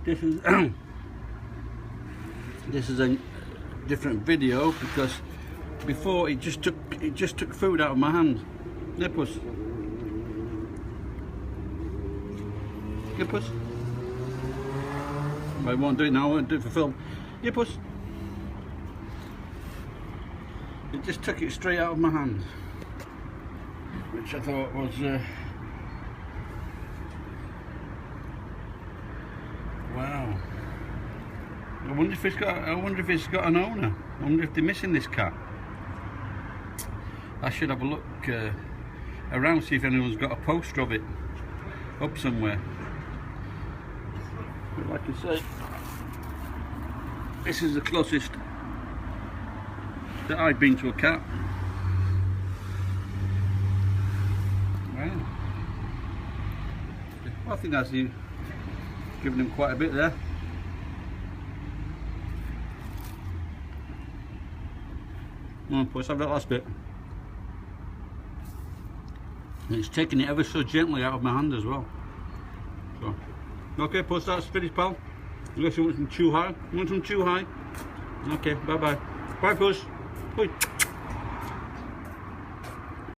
This is this is a different video because before it just took food out of my hand. Yeah, puss. Yeah, puss. I won't do it now. I won't do it for film. Yeah, puss. It just took it straight out of my hand, which I thought was wow. I wonder if it's got an owner. I wonder if they're missing this cat. I should have a look around, see if anyone's got a poster of it up somewhere. But like I say, this is the closest that I've been to a cat. Wow. I think that's giving him quite a bit there. Come on, puss, have that last bit. And it's taking it ever so gently out of my hand as well. So, okay, puss, that's finished, pal. Unless you want some chew high. Want some chew high? Okay, bye bye. Bye, puss. Bye.